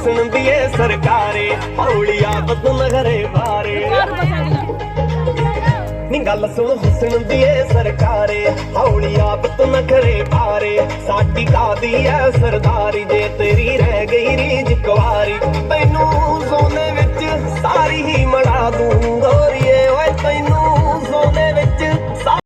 ਹੁਸਨ ਦੀ ਏ ਸਰਕਾਰੇ ਹੌਲੀ ਆਦਤ ਨਗਰੇ ਬਾਰੇ ਨੀ ਗੱਲ ਸੁਣ ਹੁਸਨ ਦੀ ਏ ਸਰਕਾਰੇ ਹੌਲੀ ਆਦਤ ਨਖਰੇ ਬਾਰੇ ਸਾਡੀ ਕਾਦੀ ਐ ਸਰਦਾਰੀ ਜੇ ਤੇਰੀ ਰਹਿ ਗਈ ਰੀਝ ਕੁਆਰੀ ਤੈਨੂੰ ਸੋਨੇ ਵਿੱਚ ਸਾਰੀ ਹੀ ਮੜਾ ਦੂੰ ਗੋਰੀਏ ਓਏ ਤੈਨੂੰ ਸੋਨੇ ਵਿੱਚ